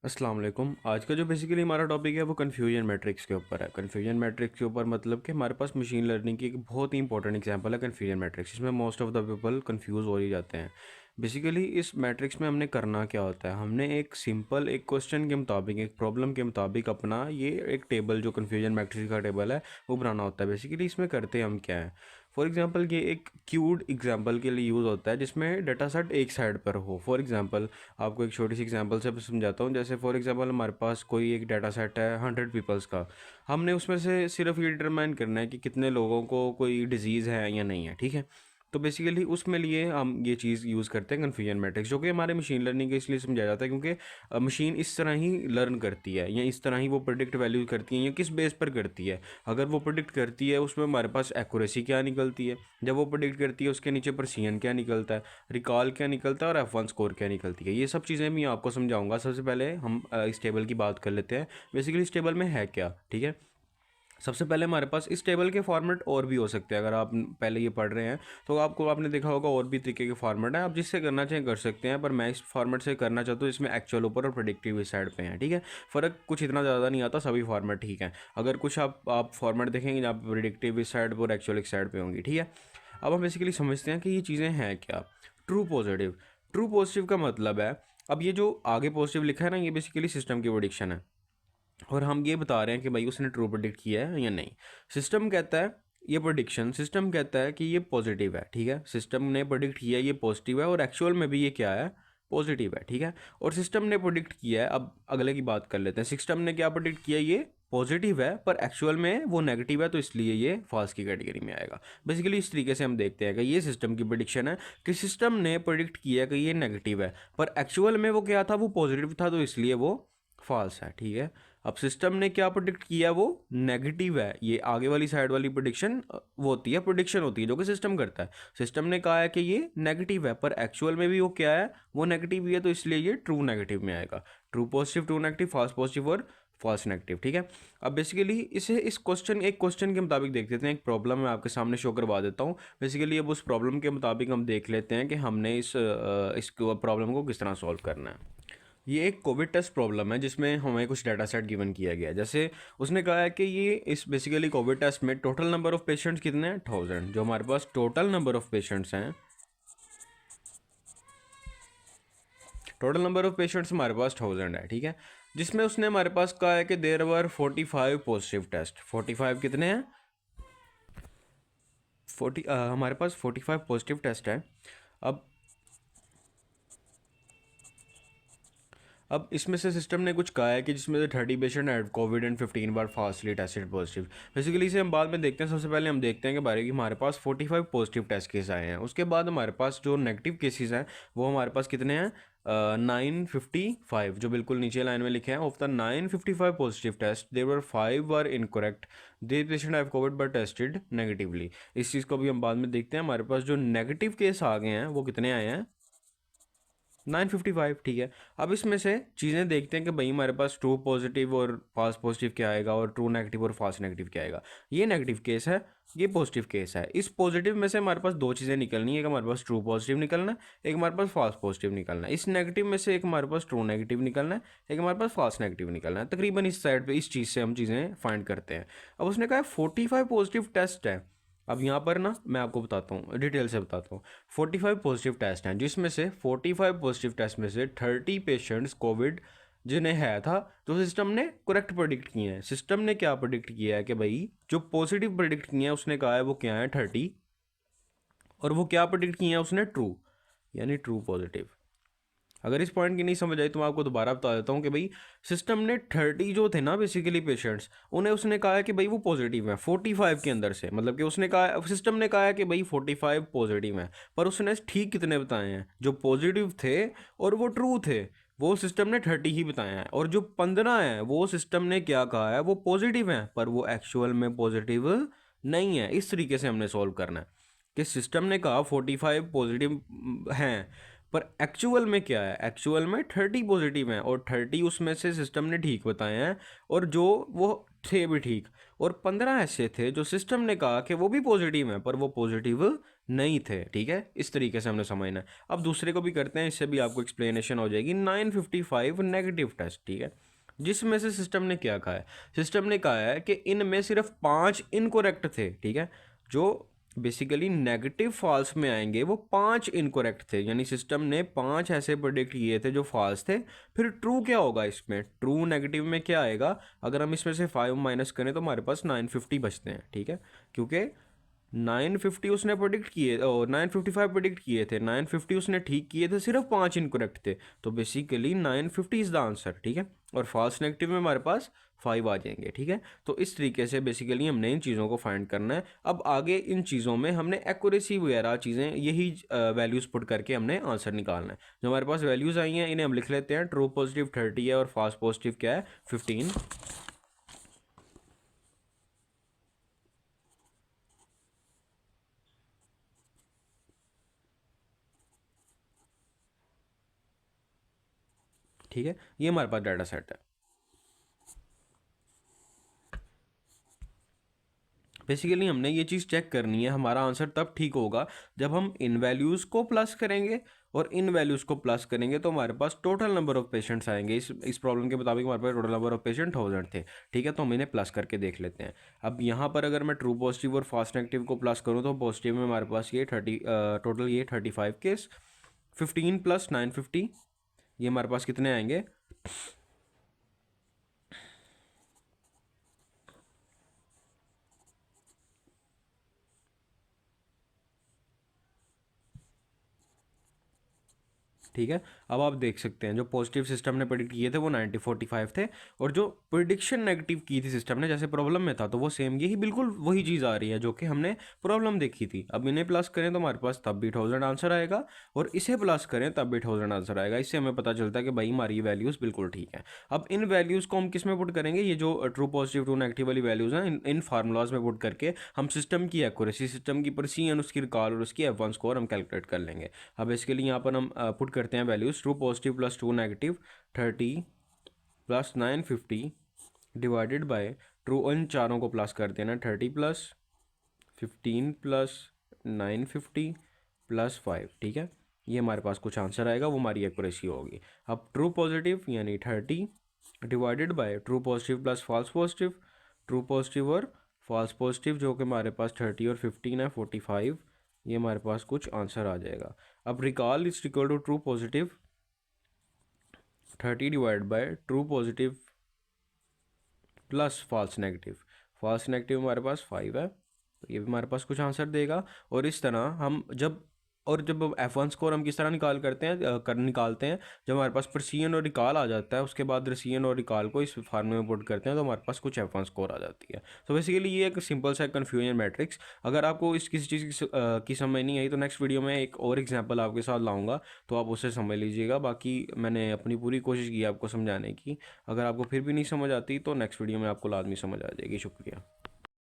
अस्सलाम वालेकुम। आज का जो बेसिकली हमारा टॉपिक है वो कन्फ्यूजन मैट्रिक्स के ऊपर है। कन्फ्यूजन मैट्रिक्स के ऊपर मतलब कि हमारे पास मशीन लर्निंग की एक बहुत ही इंपॉर्टेंट एग्जांपल है कन्फ्यूजन मैट्रिक्स। इसमें most of the people confuse हो ही जाते हैं। बेसिकली इस मैट्रिक्स में हमने करना क्या होता है, हमने एक सिंपल एक क्वेश्चन के मुताबिक, एक प्रॉब्लम के मुताबिक अपना ये एक टेबल जो कन्फ्यूजन मैट्रिक्स का टेबल है वो बनाना होता है। बेसिकली इसमें करते हम क्या है, फॉर एग्जांपल ये एक क्यूड एग्जांपल के लिए यूज़ होता है जिसमें डाटा सेट एक साइड पर हो। फॉर एग्जांपल आपको एक छोटी सी एग्जांपल से समझाता हूँ। जैसे फॉर एग्जांपल हमारे पास कोई एक डाटा सेट है 100 पीपल्स का। हमने उसमें से सिर्फ ये डिटरमाइन करना है कि कितने लोगों को कोई डिजीज़ है या नहीं है, ठीक है। तो बेसिकली उसमें लिए हम ये चीज़ यूज़ करते हैं कन्फ्यूजन मैट्रिक्स, जो कि हमारे मशीन लर्निंग के इसलिए समझाया जाता है क्योंकि मशीन इस तरह ही लर्न करती है या इस तरह ही वो प्रेडिक्ट वैल्यू करती है या किस बेस पर करती है। अगर वो प्रेडिक्ट करती है उसमें हमारे पास एक्यूरेसी क्या निकलती है, जब वो प्रेडिक्ट करती है उसके नीचे प्रेसिजन क्या निकलता है, रिकॉल क्या निकलता है और F1 स्कोर क्या निकलती है। ये सब चीज़ें मैं आपको समझाऊंगा। सबसे पहले हम इस टेबल की बात कर लेते हैं। बेसिकली इस टेबल में है क्या, ठीक है। सबसे पहले हमारे पास इस टेबल के फॉर्मेट और भी हो सकते हैं। अगर आप पहले ये पढ़ रहे हैं तो आपने देखा होगा और भी तरीके के फॉर्मेट हैं, आप जिससे करना चाहें कर सकते हैं। पर मैं इस फॉर्मेट से करना चाहता हूँ इसमें एक्चुअल ऊपर और प्रेडिक्टिव इस साइड पे हैं, ठीक है। फ़र्क कुछ इतना ज़्यादा नहीं आता, सभी फॉर्मेट ठीक है। अगर कुछ आप फॉर्मेट देखेंगे जहाँ प्रेडिक्टिव इस साइड पर और एक्चुअल इस साइड पर होंगी, ठीक है। अब हम बेसिकली समझते हैं कि ये चीज़ें हैं क्या। ट्रू पॉजिटिव, ट्रू पॉजिटिव का मतलब है, अब ये जो आगे पॉजिटिव लिखा है ना, ये बेसिकली सिस्टम की प्रेडिक्शन है और हम ये बता रहे हैं कि भाई उसने ट्रू प्रेडिक्ट किया है या नहीं। सिस्टम कहता है, ये प्रेडिक्शन सिस्टम कहता है कि ये पॉजिटिव है, ठीक है। सिस्टम ने प्रेडिक्ट किया है ये पॉजिटिव है और एक्चुअल में भी ये क्या है, पॉजिटिव है, ठीक है। और सिस्टम ने प्रेडिक्ट किया है, अब अगले की बात कर लेते हैं। सिस्टम ने क्या प्रेडिक्ट किया है, ये पॉजिटिव है पर एक्चुअल में वो नेगेटिव है, तो इसलिए ये फॉल्स की कैटेगरी में आएगा। बेसिकली इस तरीके से हम देखते हैं कि ये सिस्टम की प्रेडिक्शन है कि सिस्टम ने प्रेडिक्ट किया कि ये नेगेटिव है पर एक्चुअल में वो क्या था, वो पॉजिटिव था, तो इसलिए वो फॉल्स है, ठीक है। अब सिस्टम ने क्या प्रिडिक्ट किया, वो नेगेटिव है। ये आगे वाली साइड वाली प्रिडिक्शन वो होती है, प्रिडिक्शन होती है जो कि सिस्टम करता है। सिस्टम ने कहा है कि ये नेगेटिव है पर एक्चुअल में भी वो क्या है, वो नेगेटिव ही है, तो इसलिए ये ट्रू नेगेटिव में आएगा। True positive, true negative, false positive और फॉल्स नेगेटिव, ठीक है। अब बेसिकली इसे इस क्वेश्चन एक क्वेश्चन के मुताबिक देख लेते हैं। एक प्रॉब्लम मैं आपके सामने शो करवा देता हूँ। बेसिकली अब उस प्रॉब्लम के मुताबिक हम देख लेते हैं कि हमने इस प्रॉब्लम को किस तरह सॉल्व करना है। ये एक कोविड टेस्ट प्रॉब्लम है जिसमें हमें कुछ डाटा सेट गिवन किया गया है। जैसे उसने कहा है कि ये इस बेसिकली कोविड टेस्ट में टोटल नंबर ऑफ पेशेंट्स कितने हैं, 1000। जो हमारे पास टोटल नंबर ऑफ पेशेंट्स हैं, टोटल नंबर ऑफ पेशेंट्स हमारे पास 1000 है, ठीक है। जिसमें उसने हमारे पास कहा है कि देयर वर 45 पॉजिटिव टेस्ट। 45 कितने हैं, 40 हमारे पास 45 पॉजिटिव टेस्ट है। अब अब इसमें से सिस्टम ने कुछ कहा है कि जिसमें से 30 patient had Covid and 15 bar fastly tested positive. Basically इसे हम बाद में देखते हैं। सबसे पहले हम देखते हैं कि बारे की हमारे पास 45 पॉजिटिव टेस्ट केस आए हैं। उसके बाद हमारे पास जो नेगेटिव केसेस हैं वो हमारे पास कितने हैं, 955, जो बिल्कुल नीचे लाइन में लिखे हैं। Of the 955 positive test there were 5 were incorrect, they patient have COVID but tested negatively. इस चीज़ को भी हम बाद में देखते हैं। हमारे पास जो नेगेटिव केस आ गए हैं वो कितने आए हैं, 955, ठीक है। अब इसमें से चीज़ें देखते हैं कि भाई हमारे पास ट्रू पॉजिटिव और फॉल्स पॉजिटिव क्या आएगा और ट्रू नेगेटिव और फॉल्स नेगेटिव क्या आएगा। ये नेगेटिव केस है, ये पॉजिटिव केस है। इस पॉजिटिव में से हमारे पास दो चीज़ें निकलनी है, एक हमारे पास ट्रू पॉजिटिव निकलना है, एक हमारे पास फॉल्स पॉजिटिव निकलना है। इस नेगेटिव में से एक हमारे पास ट्रू नेगेटिव निकलना है, एक हमारे पास फॉल्स नेगेटिव निकलना है। तकरीबन इस साइड पर इस चीज़ से हम चीज़ें फाइंड करते हैं। अब उसने कहा 45 पॉजिटिव टेस्ट है। अब यहाँ पर ना मैं आपको बताता हूँ, डिटेल से बताता हूँ। 45 पॉजिटिव टेस्ट हैं जिसमें से 45 पॉजिटिव टेस्ट में से 30 पेशेंट्स कोविड जिन्हें है था, तो सिस्टम ने करेक्ट प्रेडिक्ट किए हैं। सिस्टम ने क्या प्रेडिक्ट किया है कि भाई जो पॉजिटिव प्रेडिक्ट किए हैं उसने कहा है वो क्या है, 30, और वो क्या प्रेडिक्ट किए हैं उसने, ट्रू, यानी ट्रू पॉजिटिव। अगर इस पॉइंट की नहीं समझ आई तो मैं आपको दोबारा बता देता हूँ कि भाई सिस्टम ने 30 जो थे ना बेसिकली पेशेंट्स, उन्हें उसने कहा है कि भाई वो पॉजिटिव है 45 के अंदर से। मतलब कि उसने कहा, सिस्टम ने कहा है कि भाई 45 पॉजिटिव हैं, पर उसने ठीक कितने बताए हैं, जो पॉजिटिव थे और वो ट्रू थे वो सिस्टम ने 30 ही बताए हैं। और जो 15 हैं वो सिस्टम ने क्या कहा है, वो पॉजिटिव हैं पर वो एक्चुअल में पॉजिटिव नहीं है। इस तरीके से हमने सॉल्व करना है कि सिस्टम ने कहा 45 पॉजिटिव हैं पर एक्चुअल में क्या है, एक्चुअल में 30 पॉजिटिव हैं और 30 उसमें से सिस्टम ने ठीक बताए हैं और जो वो थे भी ठीक, और 15 ऐसे थे जो सिस्टम ने कहा कि वो भी पॉजिटिव हैं पर वो पॉजिटिव नहीं थे, ठीक है। इस तरीके से हमने समझना है। अब दूसरे को भी करते हैं, इससे भी आपको एक्सप्लेनेशन हो जाएगी। 955 नेगेटिव टेस्ट, ठीक है, जिसमें से सिस्टम ने क्या कहा है, सिस्टम ने कहा है कि इनमें सिर्फ 5 इनकोरेक्ट थे, ठीक है। जो बेसिकली नेगेटिव फॉल्स में आएंगे वो 5 इनकोरेक्ट थे, यानी सिस्टम ने 5 ऐसे प्रेडिक्ट किए थे जो फॉल्स थे। फिर ट्रू क्या होगा इसमें, ट्रू नेगेटिव में क्या आएगा, अगर हम इसमें से 5 माइनस करें तो हमारे पास 950 बचते हैं, ठीक है। क्योंकि 950 उसने प्रोडिक्ट किए और 955 प्रोडिक्ट किए थे, 950 उसने ठीक किए थे, सिर्फ 5 इनकोरेक्ट थे, तो बेसिकली 950 इज़ द आंसर, ठीक है। और फॉल्स नेगेटिव में हमारे पास 5 आ जाएंगे, ठीक है। तो इस तरीके से बेसिकली हमने इन चीज़ों को फाइंड करना है। अब आगे इन चीज़ों में हमने एक्यूरेसी वगैरह चीज़ें, यही वैल्यूज़ पुट करके हमने आंसर निकालना है। जो हमारे पास वैल्यूज़ आई हैं इन्हें हम लिख लेते हैं। ट्रू पॉजिटिव 30 है और फॉल्स पॉजिटिव क्या है, 15। ठीक है, ये हमारे पास डाटा सेट है। बेसिकली हमने ये चीज़ चेक करनी है, हमारा आंसर तब ठीक होगा जब हम इन वैल्यूज़ को प्लस करेंगे और इन वैल्यूज़ को प्लस करेंगे तो हमारे पास टोटल नंबर ऑफ पेशेंट्स आएंगे। इस प्रॉब्लम के मुताबिक हमारे पास टोटल नंबर ऑफ पेशेंट 1000 थे, ठीक है। तो हम इन्हें प्लस करके देख लेते हैं। अब यहाँ पर अगर मैं ट्रू पॉजिटिव और फास्ट नेगेटिव को प्लस करूँ तो पॉजिटिव में हमारे पास ये 30 टोटल ये 35 केस, 15 प्लस 950, ये हमारे पास कितने आएंगे, ठीक है। अब आप देख सकते हैं जो पॉजिटिव सिस्टम ने प्रेडिक्ट किए थे वो 9045 थे, और जो प्रिडिक्शन नेगेटिव की थी सिस्टम ने, जैसे प्रॉब्लम में था, तो वो सेम यही बिल्कुल वही चीज़ आ रही है जो कि हमने प्रॉब्लम देखी थी। अब इन्हें प्लस करें तो हमारे पास तब भी 1000 आंसर आएगा, और इसे प्लस करें तब भी 1000 आंसर आएगा। इससे हमें पता चलता है कि भाई हमारी ये वैल्यूज़ बिल्कुल ठीक है। अब इन वैल्यूज़ को हम किस में पुट करेंगे, ये जो ट्रू पॉजिटिव ट्रू नेगेटिव वाली वैल्यूज़ हैं, इन फार्मूलाज में पुट करके हम सिस्टम की एक्यूरेसी, सिस्टम की प्रिसीजन, उसकी रिकॉल और उसकी F1 स्कोर हम कैलकुलेट कर लेंगे। अब इसके लिए यहाँ पर हम पुट करते हैं values. True positive plus true negative 30 plus 950 divided by true, इन चारों को प्लस कर देना, 30 प्लस 15 प्लस 950 प्लस 5, ठीक है। ये हमारे पास कुछ आंसर आएगा, वो हमारी एक्यूरेसी होगी। अब ट्रू पॉजिटिव यानी 30 divided by true positive plus false positive, true positive और फॉल्स पॉजिटिव जो कि हमारे पास 30 और 15 है, 45, ये हमारे पास कुछ आंसर आ जाएगा। अब recall is equal to true positive 30 divide by true positive plus false negative, false negative हमारे पास 5 है, तो ये भी हमारे पास कुछ आंसर देगा। और इस तरह हम जब F1 स्कोर हम किस तरह निकालते हैं, जब हमारे पास प्रिसीजन और रिकॉल आ जाता है, उसके बाद रिसीजन और रिकॉल को इस फार्मूले में पुट करते हैं तो हमारे पास कुछ F1 स्कोर आ जाती है। तो बेसिकली ये एक सिंपल सा कन्फ्यूजन मैट्रिक्स। अगर आपको इस किसी चीज़ की समझ नहीं आई तो नेक्स्ट वीडियो में एक और एग्जाम्पल आपके साथ लाऊंगा, तो आप उससे समझ लीजिएगा। बाकी मैंने अपनी पूरी कोशिश की आपको समझाने की। अगर आपको फिर भी नहीं समझ आती तो नेक्स्ट वीडियो में आपको लाजमी समझ आ जाएगी। शुक्रिया।